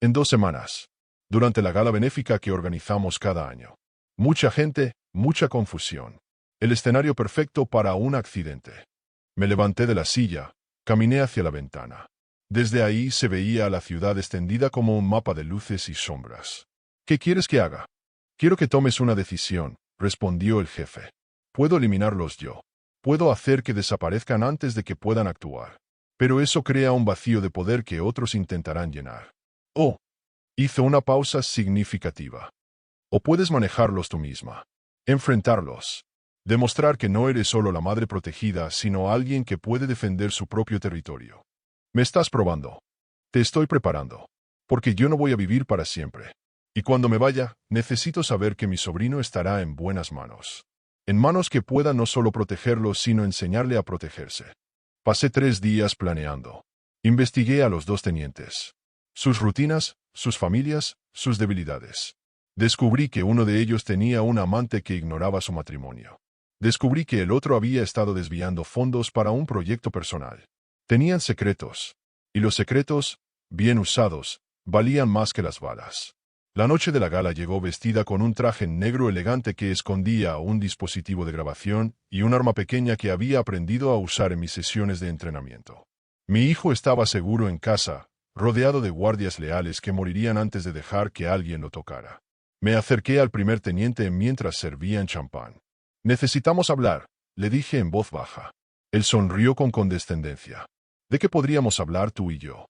En 2 semanas. Durante la gala benéfica que organizamos cada año. Mucha gente, mucha confusión. El escenario perfecto para un accidente. Me levanté de la silla, caminé hacia la ventana. Desde ahí se veía a la ciudad extendida como un mapa de luces y sombras. ¿Qué quieres que haga? Quiero que tomes una decisión, respondió el jefe. Puedo eliminarlos yo. Puedo hacer que desaparezcan antes de que puedan actuar. Pero eso crea un vacío de poder que otros intentarán llenar. Oh, hizo una pausa significativa. O puedes manejarlos tú misma. Enfrentarlos. Demostrar que no eres solo la madre protegida, sino alguien que puede defender su propio territorio. Me estás probando. Te estoy preparando. Porque yo no voy a vivir para siempre. Y cuando me vaya, necesito saber que mi sobrino estará en buenas manos. En manos que puedan no solo protegerlo, sino enseñarle a protegerse. Pasé 3 días planeando. Investigué a los 2 tenientes. Sus rutinas, sus familias, sus debilidades. Descubrí que uno de ellos tenía un amante que ignoraba su matrimonio. Descubrí que el otro había estado desviando fondos para un proyecto personal. Tenían secretos. Y los secretos, bien usados, valían más que las balas. La noche de la gala llegó vestida con un traje negro elegante que escondía un dispositivo de grabación y un arma pequeña que había aprendido a usar en mis sesiones de entrenamiento. Mi hijo estaba seguro en casa, rodeado de guardias leales que morirían antes de dejar que alguien lo tocara. Me acerqué al primer teniente mientras servían champán. «Necesitamos hablar», le dije en voz baja. Él sonrió con condescendencia. «¿De qué podríamos hablar tú y yo?»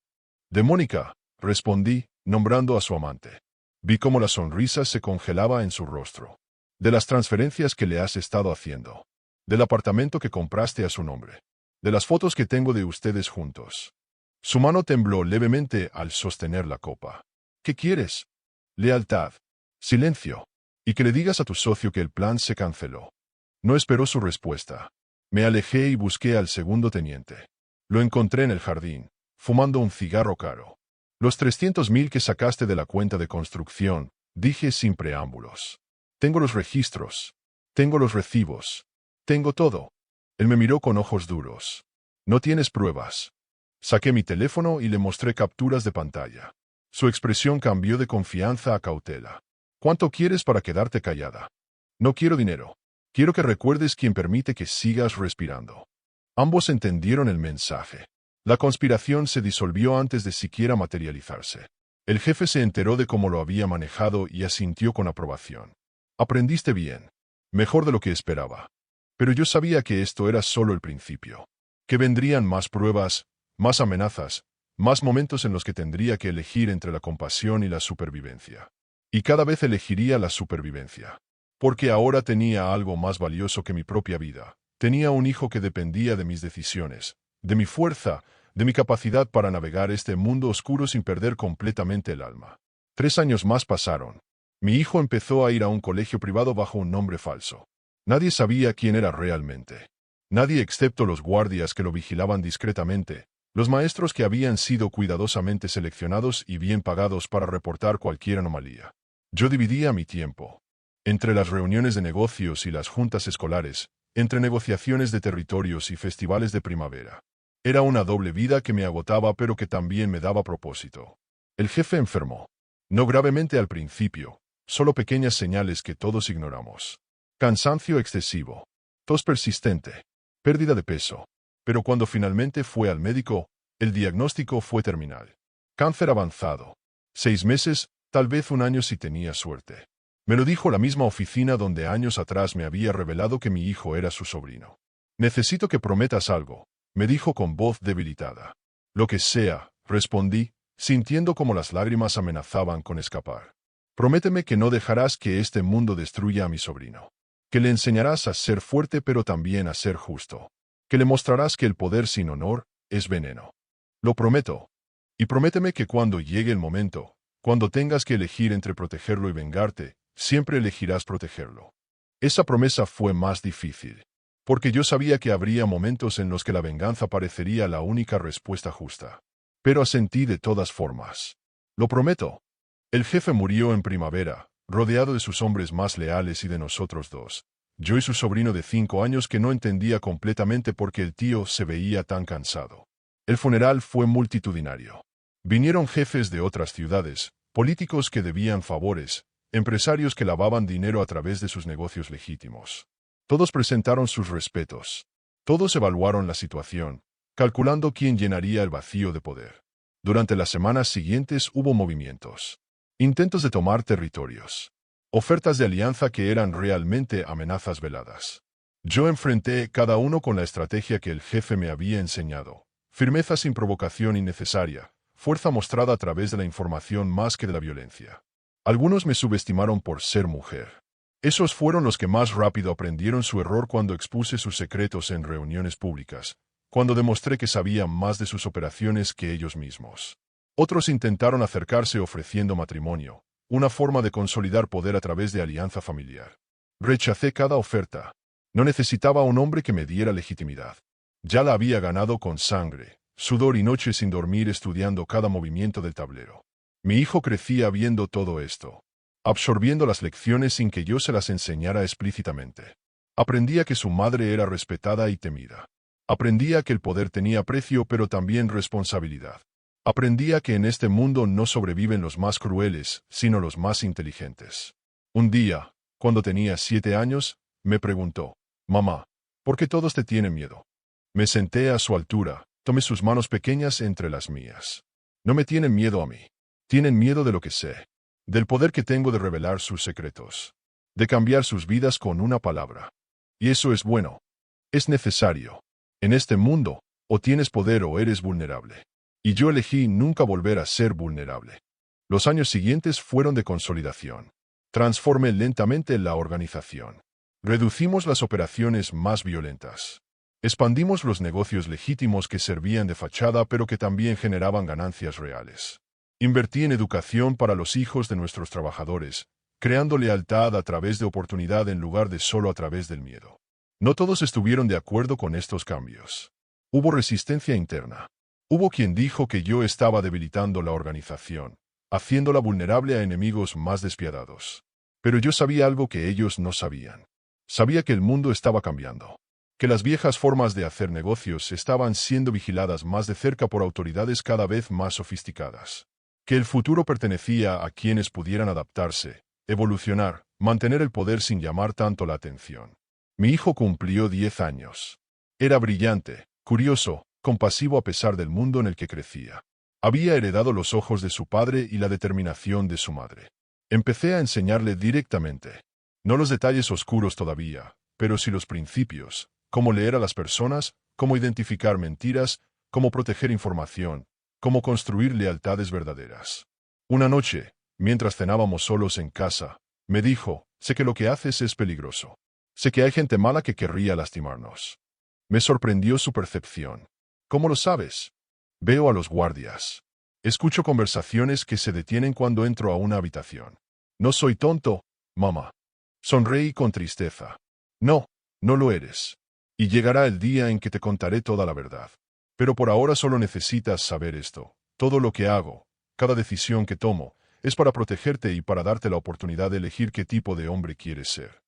«De Mónica», respondí, nombrando a su amante. Vi cómo la sonrisa se congelaba en su rostro. «De las transferencias que le has estado haciendo. Del apartamento que compraste a su nombre. De las fotos que tengo de ustedes juntos». Su mano tembló levemente al sostener la copa. «¿Qué quieres?» «Lealtad. Silencio. Y que le digas a tu socio que el plan se canceló». No esperó su respuesta. Me alejé y busqué al segundo teniente. Lo encontré en el jardín, fumando un cigarro caro. «Los 300.000 que sacaste de la cuenta de construcción», dije sin preámbulos. «Tengo los registros. Tengo los recibos. Tengo todo». Él me miró con ojos duros. «¿No tienes pruebas?» Saqué mi teléfono y le mostré capturas de pantalla. Su expresión cambió de confianza a cautela. «¿Cuánto quieres para quedarte callada?» «No quiero dinero. Quiero que recuerdes quién permite que sigas respirando». Ambos entendieron el mensaje. La conspiración se disolvió antes de siquiera materializarse. El jefe se enteró de cómo lo había manejado y asintió con aprobación. «Aprendiste bien. Mejor de lo que esperaba. Pero yo sabía que esto era solo el principio. Que vendrían más pruebas, más amenazas, más momentos en los que tendría que elegir entre la compasión y la supervivencia. Y cada vez elegiría la supervivencia. Porque ahora tenía algo más valioso que mi propia vida. Tenía un hijo que dependía de mis decisiones, de mi fuerza, de mi capacidad para navegar este mundo oscuro sin perder completamente el alma. 3 años más pasaron. Mi hijo empezó a ir a un colegio privado bajo un nombre falso. Nadie sabía quién era realmente. Nadie excepto los guardias que lo vigilaban discretamente, los maestros que habían sido cuidadosamente seleccionados y bien pagados para reportar cualquier anomalía. Yo dividía mi tiempo. Entre las reuniones de negocios y las juntas escolares, entre negociaciones de territorios y festivales de primavera. Era una doble vida que me agotaba pero que también me daba propósito. El jefe enfermó. No gravemente al principio, solo pequeñas señales que todos ignoramos. Cansancio excesivo. Tos persistente. Pérdida de peso. Pero cuando finalmente fue al médico, el diagnóstico fue terminal. Cáncer avanzado. 6 meses, tal vez 1 año si tenía suerte. Me lo dijo la misma oficina donde años atrás me había revelado que mi hijo era su sobrino. «Necesito que prometas algo», me dijo con voz debilitada. «Lo que sea», respondí, sintiendo como las lágrimas amenazaban con escapar. «Prométeme que no dejarás que este mundo destruya a mi sobrino. Que le enseñarás a ser fuerte pero también a ser justo. Que le mostrarás que el poder sin honor es veneno. Lo prometo. Y prométeme que cuando llegue el momento, cuando tengas que elegir entre protegerlo y vengarte, siempre elegirás protegerlo». Esa promesa fue más difícil, porque yo sabía que habría momentos en los que la venganza parecería la única respuesta justa. Pero asentí de todas formas. «Lo prometo». El jefe murió en primavera, rodeado de sus hombres más leales y de nosotros 2. Yo y su sobrino de 5 años que no entendía completamente por qué el tío se veía tan cansado. El funeral fue multitudinario. Vinieron jefes de otras ciudades, políticos que debían favores, empresarios que lavaban dinero a través de sus negocios legítimos. Todos presentaron sus respetos. Todos evaluaron la situación, calculando quién llenaría el vacío de poder. Durante las semanas siguientes hubo movimientos. Intentos de tomar territorios. Ofertas de alianza que eran realmente amenazas veladas. Yo enfrenté cada uno con la estrategia que el jefe me había enseñado. Firmeza sin provocación innecesaria, fuerza mostrada a través de la información más que de la violencia. Algunos me subestimaron por ser mujer. Esos fueron los que más rápido aprendieron su error cuando expuse sus secretos en reuniones públicas, cuando demostré que sabía más de sus operaciones que ellos mismos. Otros intentaron acercarse ofreciendo matrimonio, una forma de consolidar poder a través de alianza familiar. Rechacé cada oferta. No necesitaba un hombre que me diera legitimidad. Ya la había ganado con sangre, sudor y noches sin dormir estudiando cada movimiento del tablero. Mi hijo crecía viendo todo esto, absorbiendo las lecciones sin que yo se las enseñara explícitamente. Aprendía que su madre era respetada y temida. Aprendía que el poder tenía precio pero también responsabilidad. Aprendía que en este mundo no sobreviven los más crueles, sino los más inteligentes. Un día, cuando tenía 7 años, me preguntó, «Mamá, ¿por qué todos te tienen miedo?» Me senté a su altura, tomé sus manos pequeñas entre las mías. No me tienen miedo a mí. Tienen miedo de lo que sé, del poder que tengo de revelar sus secretos, de cambiar sus vidas con una palabra. Y eso es bueno. Es necesario. En este mundo, o tienes poder o eres vulnerable. Y yo elegí nunca volver a ser vulnerable. Los años siguientes fueron de consolidación. Transformé lentamente la organización. Reducimos las operaciones más violentas. Expandimos los negocios legítimos que servían de fachada pero que también generaban ganancias reales. Invertí en educación para los hijos de nuestros trabajadores, creando lealtad a través de oportunidad en lugar de solo a través del miedo. No todos estuvieron de acuerdo con estos cambios. Hubo resistencia interna. Hubo quien dijo que yo estaba debilitando la organización, haciéndola vulnerable a enemigos más despiadados. Pero yo sabía algo que ellos no sabían. Sabía que el mundo estaba cambiando. Que las viejas formas de hacer negocios estaban siendo vigiladas más de cerca por autoridades cada vez más sofisticadas. Que el futuro pertenecía a quienes pudieran adaptarse, evolucionar, mantener el poder sin llamar tanto la atención. Mi hijo cumplió 10 años. Era brillante, curioso, compasivo a pesar del mundo en el que crecía. Había heredado los ojos de su padre y la determinación de su madre. Empecé a enseñarle directamente. No los detalles oscuros todavía, pero sí los principios, cómo leer a las personas, cómo identificar mentiras, cómo proteger información, cómo construir lealtades verdaderas. Una noche, mientras cenábamos solos en casa, me dijo, sé que lo que haces es peligroso. Sé que hay gente mala que querría lastimarnos. Me sorprendió su percepción. ¿Cómo lo sabes? Veo a los guardias. Escucho conversaciones que se detienen cuando entro a una habitación. No soy tonto, mamá. Sonreí con tristeza. No, no lo eres. Y llegará el día en que te contaré toda la verdad. Pero por ahora solo necesitas saber esto. Todo lo que hago, cada decisión que tomo, es para protegerte y para darte la oportunidad de elegir qué tipo de hombre quieres ser.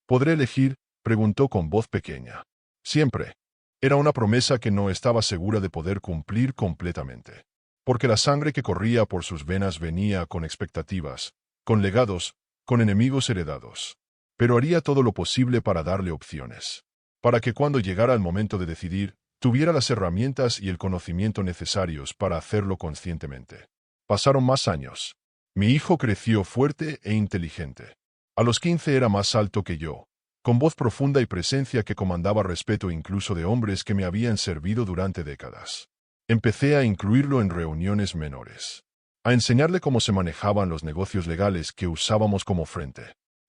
¿Podré elegir?, preguntó con voz pequeña. Siempre. Era una promesa que no estaba segura de poder cumplir completamente. Porque la sangre que corría por sus venas venía con expectativas, con legados, con enemigos heredados. Pero haría todo lo posible para darle opciones. Para que cuando llegara el momento de decidir, tuviera las herramientas y el conocimiento necesarios para hacerlo conscientemente. Pasaron más años. Mi hijo creció fuerte e inteligente. A los 15 era más alto que yo, con voz profunda y presencia que comandaba respeto incluso de hombres que me habían servido durante décadas. Empecé a incluirlo en reuniones menores. A enseñarle cómo se manejaban los negocios legales que usábamos como frente.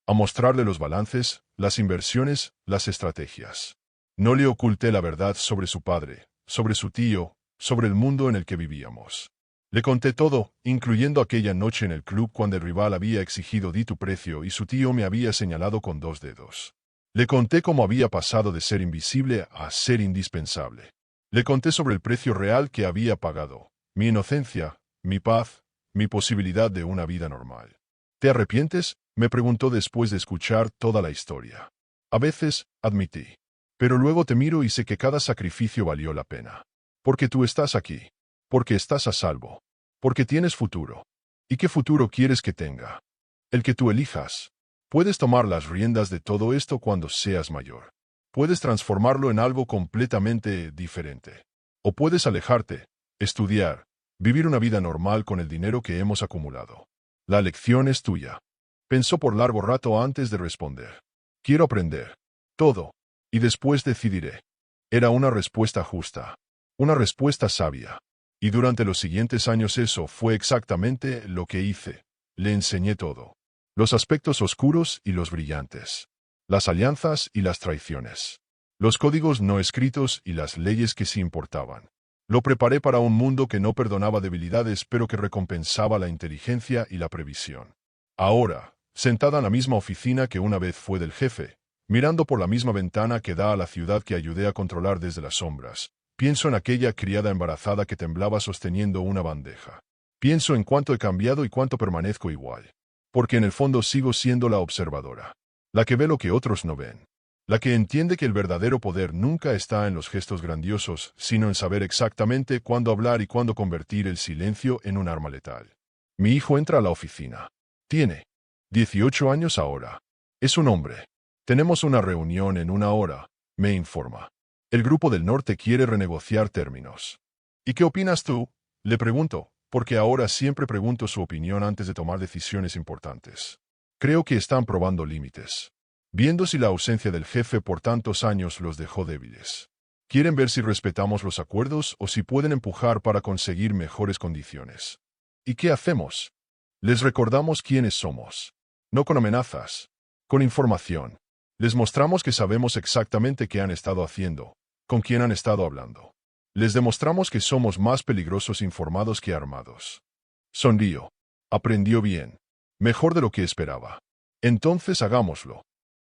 A mostrarle los balances, las inversiones, las estrategias. No le oculté la verdad sobre su padre, sobre su tío, sobre el mundo en el que vivíamos. Le conté todo, incluyendo aquella noche en el club cuando el rival había exigido tu precio y su tío me había señalado con 2 dedos. Le conté cómo había pasado de ser invisible a ser indispensable. Le conté sobre el precio real que había pagado, mi inocencia, mi paz, mi posibilidad de una vida normal. ¿Te arrepientes?, me preguntó después de escuchar toda la historia. A veces, admití. Pero luego te miro y sé que cada sacrificio valió la pena. Porque tú estás aquí. Porque estás a salvo. Porque tienes futuro. ¿Y qué futuro quieres que tenga? El que tú elijas. Puedes tomar las riendas de todo esto cuando seas mayor. Puedes transformarlo en algo completamente diferente. O puedes alejarte, estudiar, vivir una vida normal con el dinero que hemos acumulado. La elección es tuya. Pensó por largo rato antes de responder. Quiero aprender. Todo. Y después decidiré. Era una respuesta justa. Una respuesta sabia. Y durante los siguientes años eso fue exactamente lo que hice. Le enseñé todo. Los aspectos oscuros y los brillantes. Las alianzas y las traiciones. Los códigos no escritos y las leyes que sí importaban. Lo preparé para un mundo que no perdonaba debilidades pero que recompensaba la inteligencia y la previsión. Ahora, sentada en la misma oficina que una vez fue del jefe, mirando por la misma ventana que da a la ciudad que ayudé a controlar desde las sombras, pienso en aquella criada embarazada que temblaba sosteniendo una bandeja. Pienso en cuánto he cambiado y cuánto permanezco igual. Porque en el fondo sigo siendo la observadora. La que ve lo que otros no ven. La que entiende que el verdadero poder nunca está en los gestos grandiosos, sino en saber exactamente cuándo hablar y cuándo convertir el silencio en un arma letal. Mi hijo entra a la oficina. Tiene 18 años ahora. Es un hombre. Tenemos una reunión en una hora, me informa. El grupo del norte quiere renegociar términos. ¿Y qué opinas tú? Le pregunto, porque ahora siempre pregunto su opinión antes de tomar decisiones importantes. Creo que están probando límites. Viendo si la ausencia del jefe por tantos años los dejó débiles. Quieren ver si respetamos los acuerdos o si pueden empujar para conseguir mejores condiciones. ¿Y qué hacemos? Les recordamos quiénes somos. No con amenazas. Con información. Les mostramos que sabemos exactamente qué han estado haciendo, con quién han estado hablando. Les demostramos que somos más peligrosos informados que armados. Sonrió. Aprendió bien. Mejor de lo que esperaba. Entonces hagámoslo.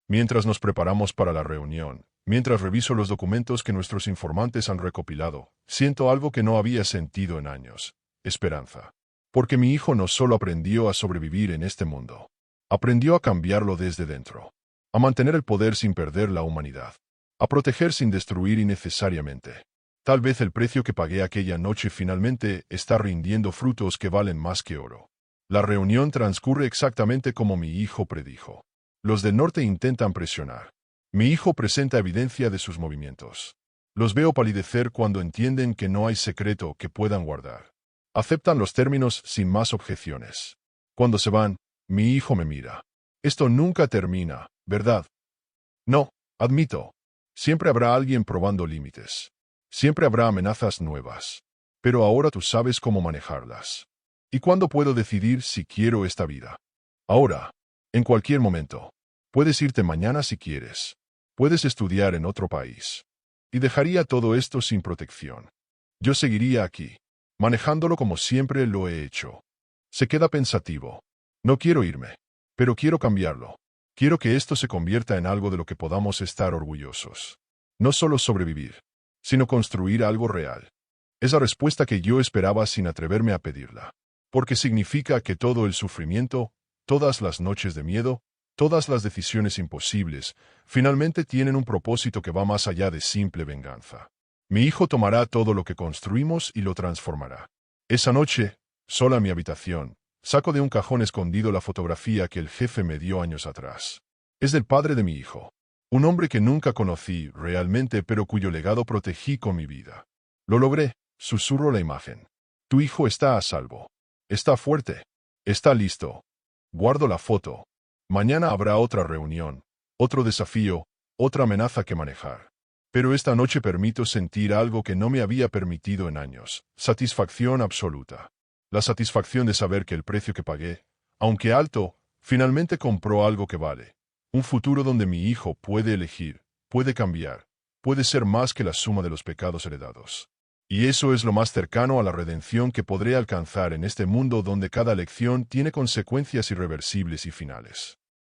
Mientras nos preparamos para la reunión, mientras reviso los documentos que nuestros informantes han recopilado, siento algo que no había sentido en años. Esperanza. Porque mi hijo no solo aprendió a sobrevivir en este mundo. Aprendió a cambiarlo desde dentro. A mantener el poder sin perder la humanidad. A proteger sin destruir innecesariamente. Tal vez el precio que pagué aquella noche finalmente está rindiendo frutos que valen más que oro. La reunión transcurre exactamente como mi hijo predijo. Los del norte intentan presionar. Mi hijo presenta evidencia de sus movimientos. Los veo palidecer cuando entienden que no hay secreto que puedan guardar. Aceptan los términos sin más objeciones. Cuando se van, mi hijo me mira. Esto nunca termina, ¿verdad? No, admito. Siempre habrá alguien probando límites. Siempre habrá amenazas nuevas. Pero ahora tú sabes cómo manejarlas. ¿Y cuándo puedo decidir si quiero esta vida? Ahora. En cualquier momento. Puedes irte mañana si quieres. Puedes estudiar en otro país. Y dejaría todo esto sin protección. Yo seguiría aquí, manejándolo como siempre lo he hecho. Se queda pensativo. No quiero irme. Pero quiero cambiarlo. Quiero que esto se convierta en algo de lo que podamos estar orgullosos. No solo sobrevivir, sino construir algo real. Es la respuesta que yo esperaba sin atreverme a pedirla. Porque significa que todo el sufrimiento, todas las noches de miedo, todas las decisiones imposibles, finalmente tienen un propósito que va más allá de simple venganza. Mi hijo tomará todo lo que construimos y lo transformará. Esa noche, sola en mi habitación, saco de un cajón escondido la fotografía que el jefe me dio años atrás. Es del padre de mi hijo. Un hombre que nunca conocí realmente pero cuyo legado protegí con mi vida. Lo logré, susurro la imagen. Tu hijo está a salvo. Está fuerte. Está listo. Guardo la foto. Mañana habrá otra reunión, otro desafío, otra amenaza que manejar. Pero esta noche permito sentir algo que no me había permitido en años. Satisfacción absoluta. La satisfacción de saber que el precio que pagué, aunque alto, finalmente compró algo que vale. Un futuro donde mi hijo puede elegir, puede cambiar, puede ser más que la suma de los pecados heredados. Y eso es lo más cercano a la redención que podré alcanzar en este mundo donde cada elección tiene consecuencias irreversibles y finales.